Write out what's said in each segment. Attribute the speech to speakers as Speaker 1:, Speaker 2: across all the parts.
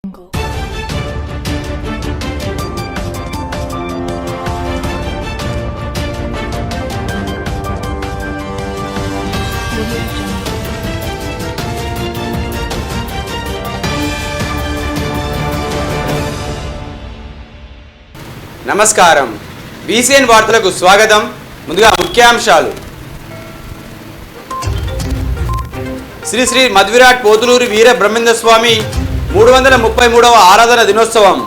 Speaker 1: నమస్కారం. బీసీఎన్ వార్తలకు స్వాగతం. ముందుగా ముఖ్యాంశాలు. శ్రీ శ్రీ మధ్విరాట్ పోతులూరి వీర బ్రహ్మేంద్ర స్వామి 333వ ఆరాధన దినోత్సవం.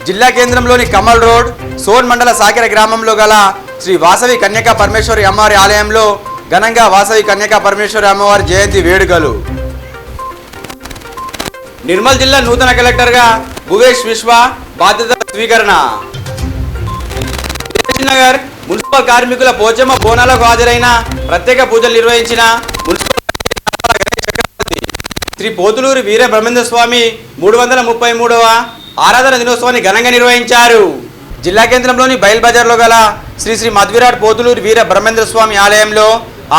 Speaker 1: జిల్లా కేంద్రంలోని కమల్ రోడ్ సోన్ మండల సాకిర గ్రామంలో గల శ్రీ వాసవి కన్యకా పరమేశ్వరి అమ్మవారి ఆలయంలో ఘనంగా వాసవి కన్యకా పరమేశ్వరి అమ్మవారి జయంతి వేడుకలు. నిర్మల్ జిల్లా నూతన కలెక్టర్గా భువేష్ విశ్వ బాధ్యతల స్వీకరణ. నగర్ మున్సిపల్ కార్మికుల పోచమ్మ బోనాలకు హాజరైన ప్రత్యేక పూజలు నిర్వహించిన మున్సిపల్ శ్రీ పోతులూరి వీర బ్రహ్మేంద్ర స్వామి 333వ ఆరాధన దినోత్సవాన్ని ఘనంగా నిర్వహించారు. జిల్లా కేంద్రంలోని బయల్ బజార్లో గల శ్రీ శ్రీ మధ్విరాట్ పోతులూరి వీర బ్రహ్మేంద్ర స్వామి ఆలయంలో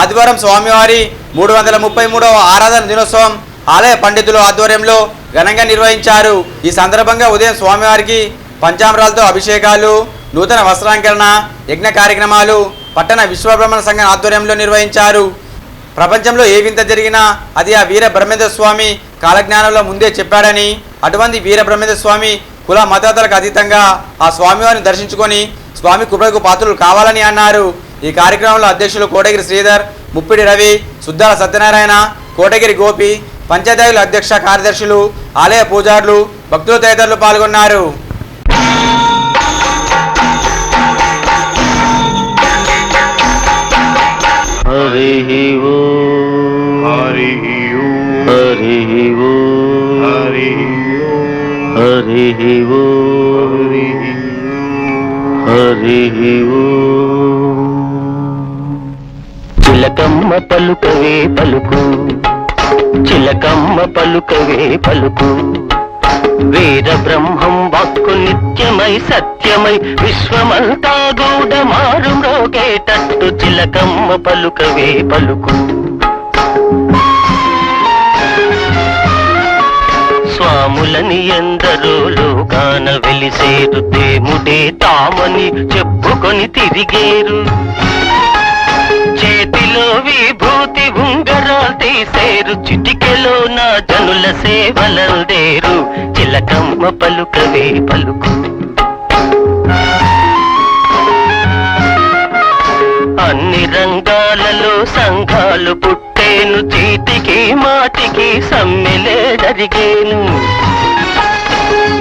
Speaker 1: ఆదివారం స్వామివారి 333వ ఆరాధన దినోత్సవం ఆలయ పండితుల ఆధ్వర్యంలో ఘనంగా నిర్వహించారు. ఈ సందర్భంగా ఉదయం స్వామివారికి పంచామృతాలతో అభిషేకాలు, నూతన వస్త్రాలంకరణ, యజ్ఞ కార్యక్రమాలు పట్టణ విశ్వబ్రహ్మణ సంఘం ఆధ్వర్యంలో నిర్వహించారు. ప్రపంచంలో ఏ వింత జరిగినా అది ఆ వీర బ్రహ్మేంద్ర స్వామి కాలజ్ఞానంలో ముందే చెప్పాడని, అటువంటి వీర బ్రహ్మేంద్ర స్వామి కుల మతాలకు అతీతంగా ఆ స్వామివారిని దర్శించుకొని స్వామి కృపకు పాత్రలు కావాలని అన్నారు. ఈ కార్యక్రమంలో అధ్యక్షులు కోటగిరి శ్రీధర్, ముప్పిడి రవి, సుద్దాల సత్యనారాయణ, కోటగిరి గోపి, పంచాయతీల అధ్యక్ష కార్యదర్శులు, ఆలయ పూజారులు, భక్తులు తదితరులు పాల్గొన్నారు.
Speaker 2: హరి ఓం హరి ఓం హరి ఓం హరి ఓం హరి ఓం. చిలకమ్మ పలుకవే పలుకు, చిలకమ్మ పలుకవే పలుకు, వీర బ్రహ్మం వాక్కు నిత్యమై సత్యమై విశ్వమంతా గూఢ మారు మ్రోగేటట్టు చిలకమ్మ పలుకవే పలుకు. స్వాములని ఎందరో లోకాన వెలిసేరు, దేముడే తామని చెప్పుకొని తిరిగేరు, చేతిలో విభూతి ఉంగరాలు తీసేరు, చిటికెలో నా జనుల సేవలందేరు చిలకమ్మ పలుకవే పలుకు. అన్ని రంగాలలో సంఘాలు పుట్టేను, చీటికి మాటికి సమ్మెలే జరిగేను,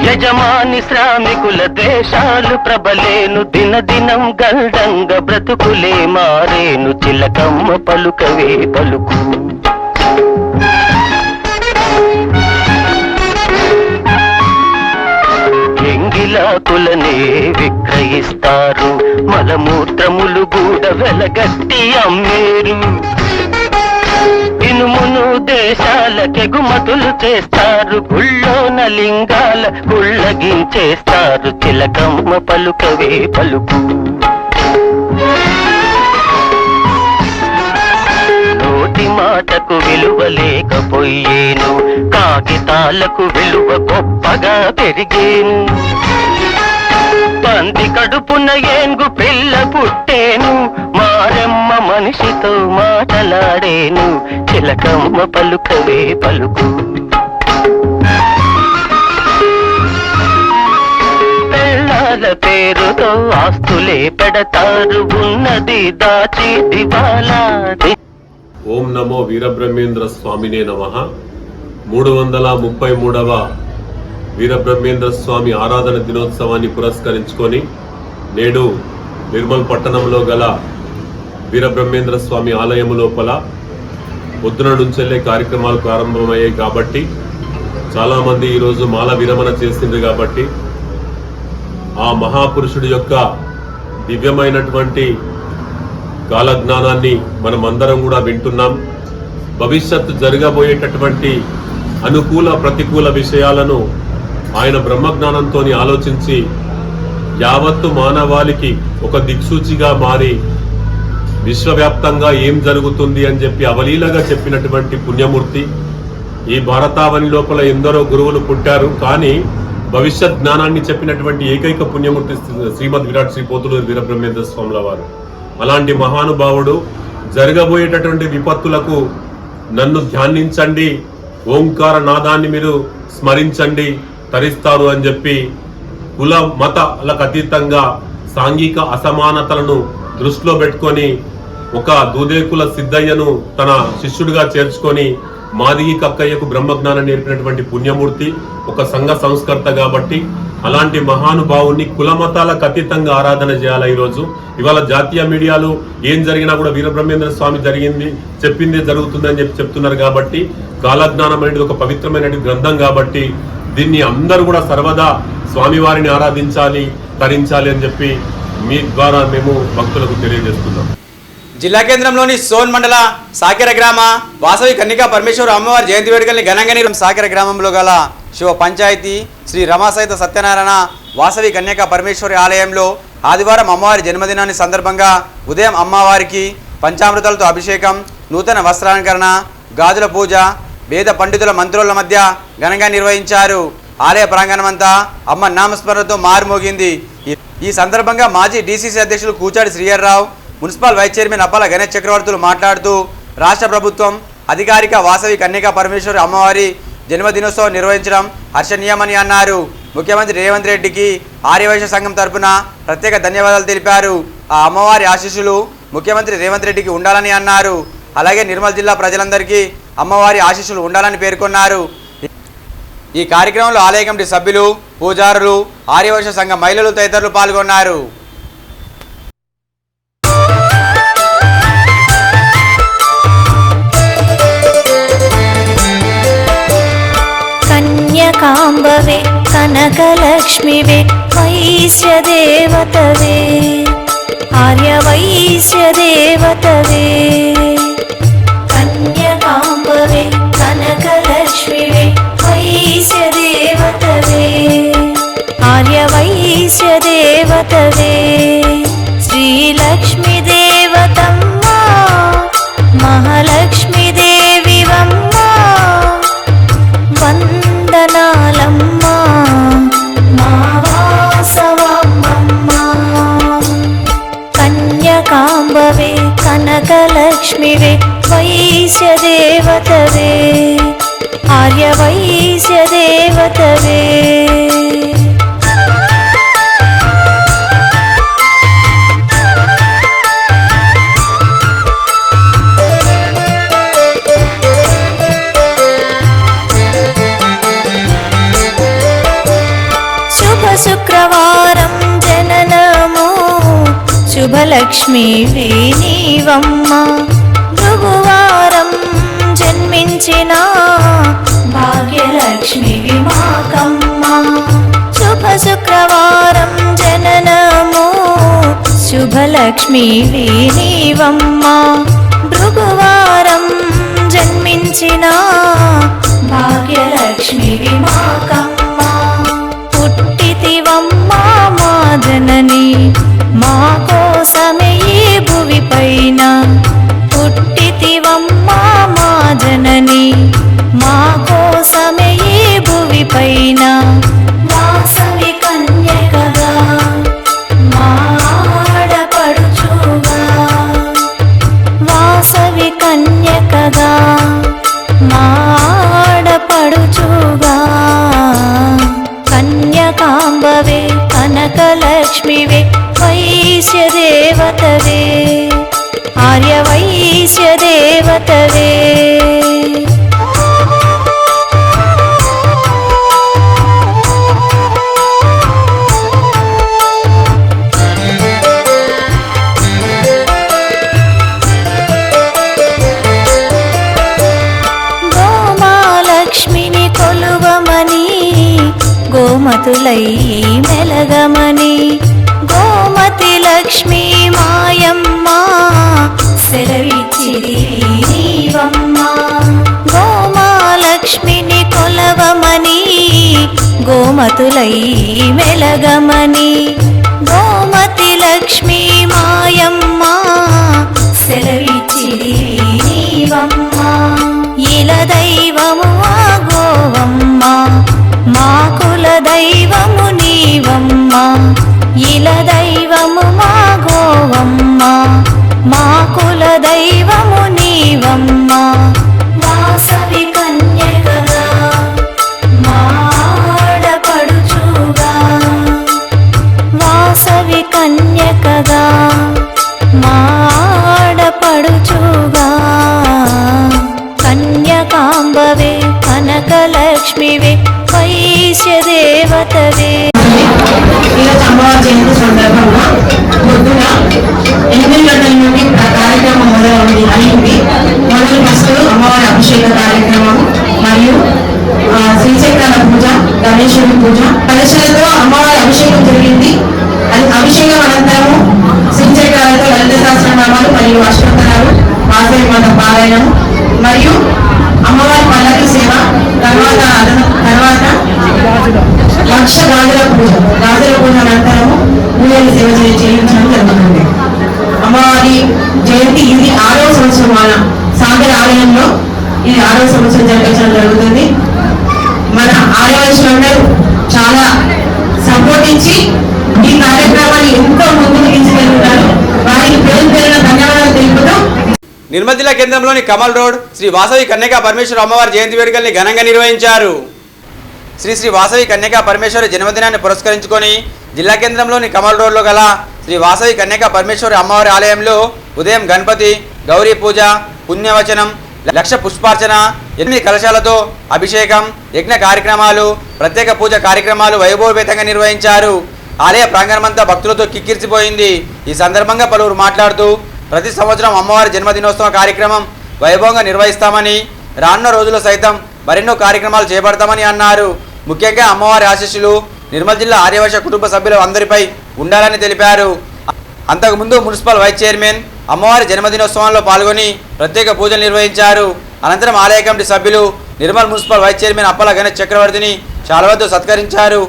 Speaker 2: యజమాని శ్రామికుల దేశాలు ప్రబలేను, దినదినం గల్డంగ బ్రతుకులే మారేను చిలకమ్మ పలుకవే పలుకు. ఎంగిలాకులనే విక్రయిస్తారు, మలమూత్రములు కూడా వెలగట్టి అమ్మేరు, ఇనుమును దేశాలకెగుమతులు చేస్తారు, గుళ్ళోన లింగాల గుళ్ళగించేస్తారు చిలకమ్మ పలుకవే పలుకు. నోటి మాటకు విలువ లేకపోయేను, కాగితాలకు విలువ గొప్పగా పెరిగేను, పంది కడుపున ఏనుగు పిల్ల పుట్టేను, మారెమ్మ మనిషితో మాటలాడేను చిలకమ్మ పలుకవే పలుకు. పెళ్ళాల పేరుతో ఆస్తులే పెడతారు, ఉన్నది దాచి దివాలా.
Speaker 3: ఓం నమో వీరబ్రహ్మేంద్ర స్వామినే నమః. 333వ వీరబ్రహ్మేంద్ర స్వామి ఆరాధన దినోత్సవాన్ని పురస్కరించుకొని నేడు నిర్మల్ పట్టణంలో గల వీరబ్రహ్మేంద్ర స్వామి ఆలయం లోపల పొద్దున నుంచెల్లే కార్యక్రమాలు ప్రారంభమయ్యాయి. కాబట్టి చాలామంది ఈరోజు మాల విరమణ చేసింది. కాబట్టి ఆ మహాపురుషుడి యొక్క దివ్యమైనటువంటి కాలజ్ఞానాన్ని మనం అందరం కూడా వింటున్నాం. భవిష్యత్తు జరగబోయేటటువంటి అనుకూల ప్రతికూల విషయాలను ఆయన బ్రహ్మజ్ఞానంతో ఆలోచించి యావత్తు మానవాళికి ఒక దిక్సూచిగా మారి విశ్వవ్యాప్తంగా ఏం జరుగుతుంది అని చెప్పి అవలీలగా చెప్పినటువంటి పుణ్యమూర్తి. ఈ భారతావని లోపల ఎందరో గురువులు పుట్టారు, కానీ భవిష్యత్ జ్ఞానాన్ని చెప్పినటువంటి ఏకైక పుణ్యమూర్తి శ్రీమద్ విరాట్ శ్రీ పోతులూరి వీరబ్రహ్మేంద్ర స్వాముల వారు. అలాంటి మహానుభావుడు జరగబోయేటటువంటి విపత్తులకు నన్ను ధ్యానించండి, ఓంకార నాదాన్ని మీరు స్మరించండి, తరిస్తారు అని చెప్పి కుల మతాలకు అతీతంగా సాంఘిక అసమానతలను దృష్టిలో పెట్టుకొని ఒక దూదేకుల సిద్ధయ్యను తన శిష్యుడిగా చేర్చుకొని మాదిగి కక్కయ్యకు బ్రహ్మజ్ఞానం నేర్పినటువంటి పుణ్యమూర్తి, ఒక సంఘ సంస్కర్త. కాబట్టి అలాంటి మహానుభావుని కుల మతాలకు అతీతంగా ఆరాధన చేయాలి. ఈరోజు ఇవాళ జాతీయ మీడియాలు ఏం జరిగినా కూడా వీరబ్రహ్మేంద్ర స్వామి జరిగింది చెప్పిందే జరుగుతుంది అని చెప్పి చెప్తున్నారు. కాబట్టి కాలజ్ఞానం అనేది ఒక పవిత్రమైన గ్రంథం, కాబట్టి దీన్ని అందరూ కూడా సర్వదా స్వామివారిని ఆరాధించాలి, తరించాలి అని చెప్పి మీ ద్వారా మేము భక్తులకు తెలియజేస్తున్నాం.
Speaker 1: జిల్లా కేంద్రంలోని సోన్ మండల సాకెర గ్రామ వాసవి కన్నికా పరమేశ్వర అమ్మవారి జయంతి వేడుకల్ని ఘనంగా సాకెర గ్రామంలో గల శివ పంచాయతీ శ్రీ రమాసహిత సత్యనారాయణ వాసవి కన్యకా పరమేశ్వరి ఆలయంలో ఆదివారం అమ్మవారి జన్మదినాన్ని సందర్భంగా ఉదయం అమ్మవారికి పంచామృతాలతో అభిషేకం, నూతన వస్త్రాలంకరణ, గాజుల పూజ వేద పండితుల మంత్రుల మధ్య ఘనంగా నిర్వహించారు. ఆలయ ప్రాంగణమంతా అమ్మ నామస్మరణతో మారుమోగింది. ఈ సందర్భంగా మాజీ డీసీసీ అధ్యక్షులు కూచాడి శ్రీహర్రావు, మున్సిపల్ వైస్ చైర్మన్ అప్పాల గణేష్ చక్రవర్తులు మాట్లాడుతూ రాష్ట్ర ప్రభుత్వం అధికారిక వాసవి కన్యకా పరమేశ్వరి అమ్మవారి జన్మదినోత్సవం నిర్వహించడం హర్షణీయమని అన్నారు. ముఖ్యమంత్రి రేవంత్ రెడ్డికి ఆర్యవైశ్య సంఘం తరపున ప్రత్యేక ధన్యవాదాలు తెలిపారు. ఆ అమ్మవారి ఆశీస్సులు ముఖ్యమంత్రి రేవంత్ రెడ్డికి ఉండాలని అన్నారు. అలాగే నిర్మల్ జిల్లా ప్రజలందరికీ అమ్మవారి ఆశీస్సులు ఉండాలని పేర్కొన్నారు. ఈ కార్యక్రమంలో ఆలయ కమిటీ సభ్యులు, పూజారులు, ఆర్యవైశ్య సంఘ మహిళలు తదితరులు పాల్గొన్నారు.
Speaker 4: కన్యకాంబవే కనకలక్ష్మివే వైశ్య దేవతవే ఆర్యవైశ్య దేవతవే. కన్యకాంబవే కనకలక్ష్మివే వైశ్య దేవతవే ఆర్యవైశ్య దేవతవే. శ్రీలక్ష్మి దేవతమ్మ మహాలక్ష్మి దేవివమ్మ వందనాలమ్మ మా వాసవమ్మ. కన్యకాంబవే కనకలక్ష్మివే వైశ్య దేవతవే ఆర్యవైశ్య దేవతవే. శుక్రవారం జననము శుభలక్ష్మి నీవమ్మ. భృగువారం జన్మించిన భాగ్యలక్ష్మి విమాకమ్మ. శుక్రవారం జననము శుభలక్ష్మి నీవమ్మ. భృగువారం జన్మించిన భాగ్యలక్ష్మి విమాకమ్మ. పుట్టితివమ్మా మా జనని మా కోసమే ఈ భువి పైన. పుట్టితివమ్మా మా జనని మా కోసమే ఈ భువి పైన. వాసవి కన్యకగా మా ఆడపడుచుగా వాసవి కన్యకగా మా ఆడపడుచుగా. కన్యకాంబవే కనకలక్ష్మివే వైశ్య దేవతవే ఆర్యవైశ్య దేవతవే. గోమాలక్ష్మిని కొలువమని గోమతులై మెలగమని. గోమతి లక్ష్మీ మాయమ్మ సెలవిచ్చిది నీవమ్మ. గోమాలక్ష్మిని కొలవమని గోమతులై మెలగమని. గోమతి లక్ష్మీ మాయమ్మ సెలవిచ్చిది నీవమ్మ. ఇల దైవము ఆ గోవమ్మ, మా కుల దైవము నీవమ్మ. ఇల దైవము మా గోవమ్మ, మా కుల దైవము నీవమ్మ. వాసవి కన్యకగా మాడపడుచుగా, వాసవి కన్యకగా మాడపడుచుగా. కన్యకాంబవే కనకలక్ష్మివే వైశ్య దేవతవే.
Speaker 5: ఈరోజు అమ్మవారి జయంతి సందర్భంగా పొద్దున 8 గంటల నుండి కార్యక్రమం అయింది. మొదలు ఫస్ట్ అమ్మవారి అభిషేక కార్యక్రమం మరియు శ్రీచక్రాల పూజ, గణేశుడి పూజ, కలశలతో అమ్మవారి అభిషేకం జరిగింది. అభిషేకం అనంతరము శ్రీచక్రాలతో లలిత సహస్రనామాలు మరియు అష్టోత్తరాలు, వాసవి మాత పారాయణం మరియు అమ్మవారి పల్లకి సేవ, తర్వాత లక్ష గాజుల పూజ, గాజుల పూజ అనంతరము పూజలు సేవ చేయించడం జరుగుతుంది. అమ్మవారి జయంతి ఇది 6వ సంవత్సరం. మన సాగర్ ఆలయంలో ఇది 6వ సంవత్సరం జరిపించడం జరుగుతుంది. మన ఆలయవాసులందరూ చాలా సపోర్ట్ ఇచ్చి ఈ కార్యక్రమాన్ని ఎంతో ముందుకు తీసుకెళ్తున్నారు. వారికి పేరు పేరున ధన్యవాదాలు తెలుపుతూ
Speaker 1: నిర్మల్ జిల్లా కేంద్రంలోని కమల్ రోడ్ శ్రీ వాసవి కన్యకా పరమేశ్వర అమ్మవారి జయంతి వేడుకల్ని ఘనంగా నిర్వహించారు. శ్రీ శ్రీ వాసవి కన్యకా పరమేశ్వరి జన్మదినాన్ని పురస్కరించుకొని జిల్లా కేంద్రంలోని కమల్ రోడ్లో గల శ్రీ వాసవి కన్యకా పరమేశ్వరి అమ్మవారి ఆలయంలో ఉదయం గణపతి, గౌరీ పూజ, పుణ్యవచనం, లక్ష పుష్పార్చన, 8 కలశాలతో అభిషేకం, యజ్ఞ కార్యక్రమాలు, ప్రత్యేక పూజ కార్యక్రమాలు వైభవపేతంగా నిర్వహించారు. ఆలయ ప్రాంగణమంతా భక్తులతో కిక్కిరిసిపోయింది. ఈ సందర్భంగా పలువురు మాట్లాడుతూ ప్రతి సంవత్సరం అమ్మవారి జన్మదినోత్సవ కార్యక్రమం వైభవంగా నిర్వహిస్తామని, రానున్న రోజుల్లో సైతం మరెన్నో కార్యక్రమాలు చేపడతామని అన్నారు. ముఖ్యంగా అమ్మవారి ఆశీస్సులు నిర్మల్ జిల్లా ఆర్యవైశ్య కుటుంబ సభ్యులు అందరిపై ఉండాలని తెలిపారు. అంతకుముందు మున్సిపల్ వైస్ చైర్మన్ అమ్మవారి జన్మదినోత్సవంలో పాల్గొని ప్రత్యేక పూజలు నిర్వహించారు. అనంతరం ఆలయ కమిటీ సభ్యులు Nirmal municipal vice chairman Appala Ganesh చక్రవర్తిని శాలువాతో సత్కరించారు.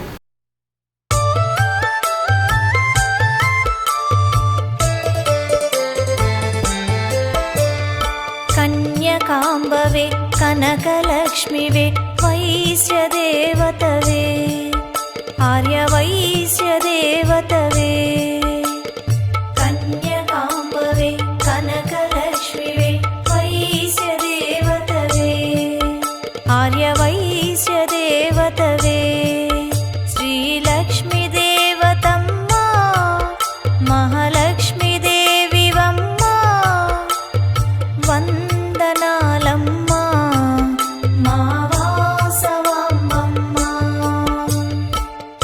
Speaker 4: కన్యకాంబవే కనకలక్ష్మివే వైశ్య దేవతవే, ఆర్య వైశ్య దేవతవే. కన్యకాంబవే కనకలక్ష్మివే వైశ్య దేవతవే, ఆర్య వైశ్య దేవతవే. శ్రీలక్ష్మి దేవతమ్మ, మహాలక్ష్మి దేవివమ్మ, వందనాలమ్మ మా వాసవమ్మమ్మ.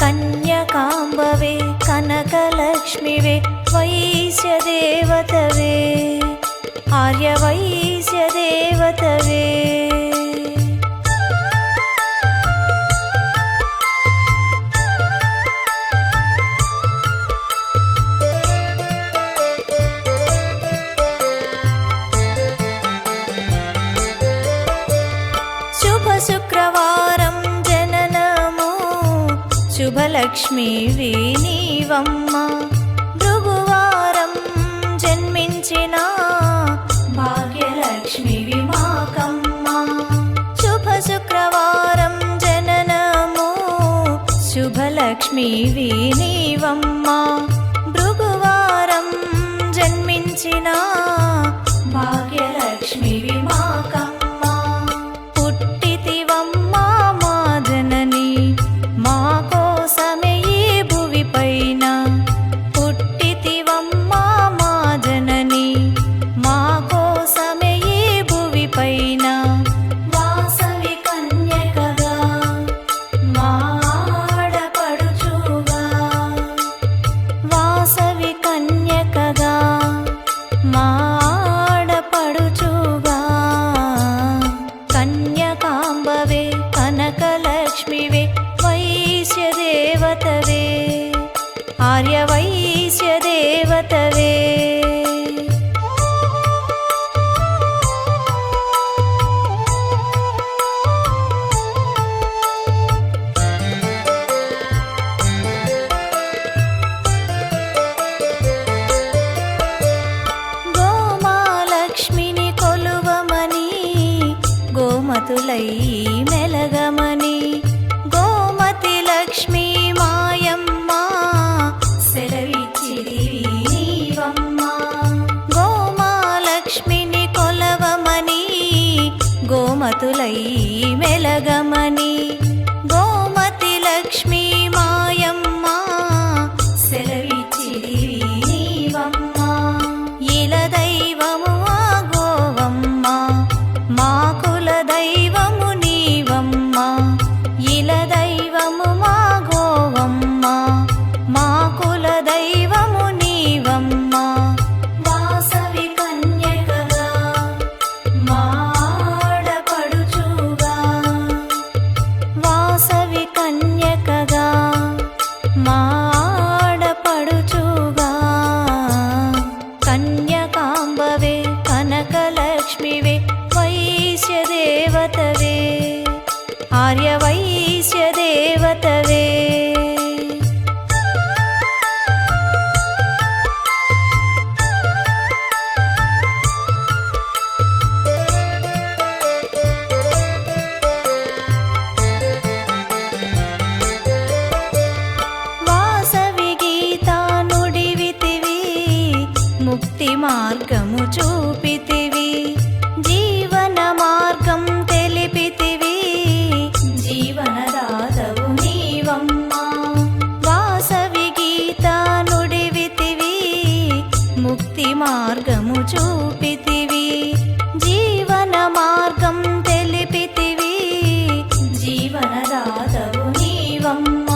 Speaker 4: కన్యకాంబవే కనకలక్ష్మివే వైశ్య దేవతవే, ఆర్య వైశ్య దేవతవే. శుభ శుక్రవారం జననము, శుభలక్ష్మి నీవమ్మ. భృగువారం జన్మించిన భాగ్యలక్ష్మి విమాకమ్మ. శుభ శుక్రవారం జననము, శుభలక్ష్మి నీవమ్మ. భృగువారం జన్మించిన భాగ్యలక్ష్మి విమాకమ్మ. పుట్టితివమ్మ మా జనని, మా కోసమే ఈ భువి పైన. పుట్టితివమ్మ మా జనని, మా కోసమే ఈ భువి పైన. వాసవి కన్యకగా మాడపడుచుగా, వాసవి కన్యకగా మాడపడుచుగా. గోమతులై మెలగమని గోమతి లక్ష్మీ మాయమ్మ సెలవిచ్చిరి నీవమ్మ గోమాలక్ష్మిని కొలవమని గోమతులై మెలగమని గోమతి లక్ష్మీ మాయమ్మ సెలవిచ్చిరి నీవమ్మ ఇల దైవము ఆ గోవమ్మ మా కుల దైవము నీవమ్మ ఇల దైవము మా గోవమ్మ మా కుల దైవము నీవమ్మ వాసవి కన్యకగా మాడపడుచుగా వాసవి కన్యకగా మాడపడుచుగా కన్యకాంబవే కనకలక్ష్మివే వైశ్యదేవతవే ఆర్యవైశ్యదేవతవే వాసవి గీతా నుడివితివి ముక్తి మార్గము చూపితివి జీవన మార్గం తెలిపితివి జీవనదాతవు నీవమ్మ వాసవి గీతా నుడివితివి ముక్తి మార్గము చూపితివి జీవన మార్గం తెలిపితివి జీవనదాతవు నీవమ్మ.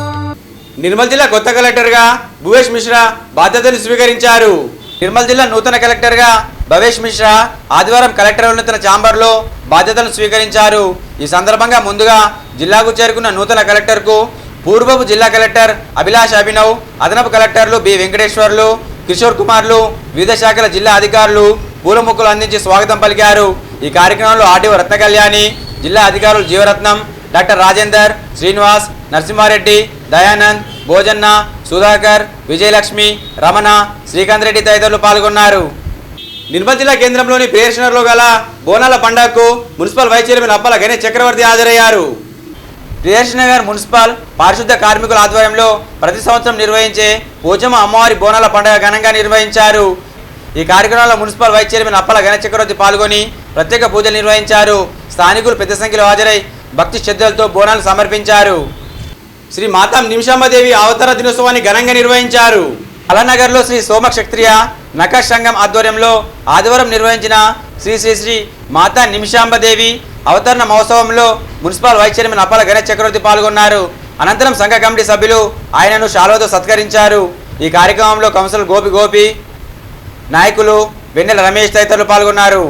Speaker 1: నిర్మల్ జిల్లా కొత్త కలెక్టర్గా భువేష్ మిశ్రా బాధ్యతలు స్వీకరించారు. నిర్మల్ జిల్లా నూతన కలెక్టర్గా భవేష్ మిశ్రా ఆదివారం కలెక్టర్ ఉన్నత ఛాంబర్లో బాధ్యతలు స్వీకరించారు. ఈ సందర్భంగా ముందుగా జిల్లాకు చేరుకున్న నూతన కలెక్టర్కు పూర్వపు జిల్లా కలెక్టర్ అభిలాష్ అభినవ్, అదనపు కలెక్టర్లు బి వెంకటేశ్వర్లు, కిషోర్ కుమార్లు, వివిధ శాఖల జిల్లా అధికారులు పూల మొక్కలు అందించి స్వాగతం పలికారు. ఈ కార్యక్రమంలో ఆర్డీఓ రత్న కళ్యాణి, జిల్లా అధికారులు జీవరత్నం, డాక్టర్ రాజేందర్, శ్రీనివాస్, నరసింహారెడ్డి, దయానంద్, భోజన్న, సుధాకర్, విజయలక్ష్మి, రమణ, శ్రీకాంత్ రెడ్డి తదితరులు పాల్గొన్నారు. నిర్మల్ జిల్లా కేంద్రంలోని ప్రియర్షనర్లో గల బోనాల పండుగకు municipal vice chairman Appala Ganesh Chakravarthi హాజరయ్యారు. ప్రియర్షనగర్ మున్సిపల్ పారిశుద్ధ కార్మికుల ఆధ్వర్యంలో ప్రతి సంవత్సరం నిర్వహించే పోచమ్మ అమ్మవారి బోనాల పండుగ ఘనంగా నిర్వహించారు. ఈ కార్యక్రమంలో municipal vice chairman Appala Ganesh Chakravarthi పాల్గొని ప్రత్యేక పూజలు నిర్వహించారు. స్థానికులు పెద్ద సంఖ్యలో హాజరై భక్తి శ్రద్ధలతో బోనాలు సమర్పించారు. శ్రీ మాతా నిమిషాంబదేవి అవతార దినోత్సవాన్ని ఘనంగా నిర్వహించారు. అలనగర్లో శ్రీ సోమక్షత్రియ నకాష్ సంఘం ఆధ్వర్యంలో ఆదివారం నిర్వహించిన శ్రీ శ్రీ శ్రీ మాతా నిమిషాంబదేవి అవతరణ మహోత్సవంలో municipal vice chairman Appala Ganesh Chakravarthi పాల్గొన్నారు. అనంతరం సంఘ కమిటీ సభ్యులు ఆయనను శాలువాతో సత్కరించారు. ఈ కార్యక్రమంలో కౌన్సిలర్ గోపి నాయకులు వెన్నెల రమేష్ తదితరులు పాల్గొన్నారు.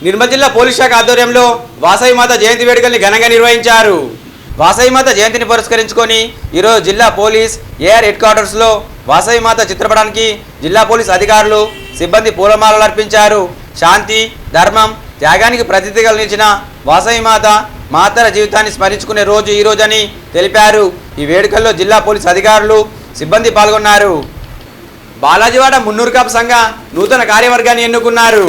Speaker 1: నిర్మల్ జిల్లా పోలీస్ శాఖ ఆధ్వర్యంలో వాసవి మాత జయంతి వేడుకల్ని ఘనంగా నిర్వహించారు. వాసవి మాత జయంతిని పురస్కరించుకొని ఈరోజు జిల్లా పోలీస్ ఏఆర్ హెడ్ క్వార్టర్స్లో వాసవి మాత చిత్రపటానికి జిల్లా పోలీస్ అధికారులు సిబ్బంది పూలమాలలు అర్పించారు. శాంతి, ధర్మం, త్యాగానికి ప్రతినిధిగా నిలిచిన వాసవి మాత మాతర జీవితాన్ని స్మరించుకునే రోజు ఈ రోజని తెలిపారు. ఈ వేడుకల్లో జిల్లా పోలీస్ అధికారులు సిబ్బంది పాల్గొన్నారు. బాలాజీవాడ మున్నూరు కాపు సంఘ నూతన కార్యవర్గాన్ని ఎన్నుకున్నారు.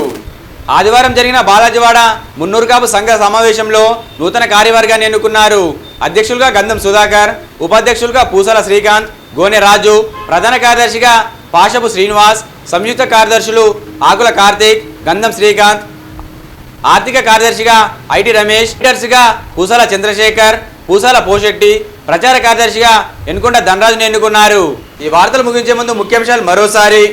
Speaker 1: ఆదివారం జరిగిన బాలాజీవాడ మున్నూరు కాపు సంఘ సమావేశంలో నూతన కార్యవర్గాన్ని ఎన్నుకున్నారు. అధ్యక్షులుగా గంధం సుధాకర్, ఉపాధ్యక్షులుగా పూసల శ్రీకాంత్, గోనె రాజు, ప్రధాన కార్యదర్శిగా పాషపు శ్రీనివాస్, సంయుక్త కార్యదర్శులు ఆకుల కార్తీక్, గంధం శ్రీకాంత్, ఆర్థిక కార్యదర్శిగా ఐటి రమేష్, లీడర్స్గా పూసల చంద్రశేఖర్, పూసల పోషెట్టి, ప్రచార కార్యదర్శిగా ఎన్నుకొండ ధనరాజును ఎన్నుకున్నారు. ఈ వార్తలు ముగించే ముందు ముఖ్యాంశాలు మరోసారి.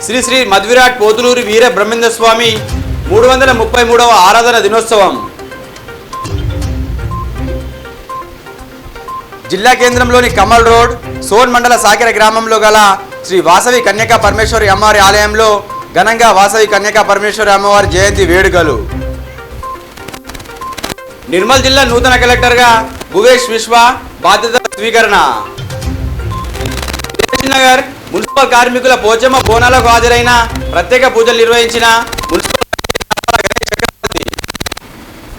Speaker 1: శ్రీ శ్రీ మధ్విరాట్ పోతులూరి వీర బ్రహ్మేంద్ర స్వామి 333వ ఆరాధన దినోత్సవం. జిల్లా కేంద్రంలోని కమల్ రోడ్ సోన్ మండల సాకిర గ్రామంలో గల శ్రీ వాసవి కన్యకా పరమేశ్వరి అమ్మవారి ఆలయంలో ఘనంగా వాసవి కన్యకా పరమేశ్వరి అమ్మవారి జయంతి వేడుకలు. నిర్మల్ జిల్లా నూతన కలెక్టర్గా భువేష్ విశ్వ బాధ్యత స్వీకరణ. నగర్ మున్సిపల్ కార్మికుల పోచమ్మ బోనాలకు హాజరైన ప్రత్యేక పూజలు నిర్వహించిన మున్సిపల్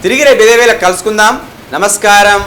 Speaker 1: తిరిగి రేపు 5,000 కలుసుకుందాం. నమస్కారం.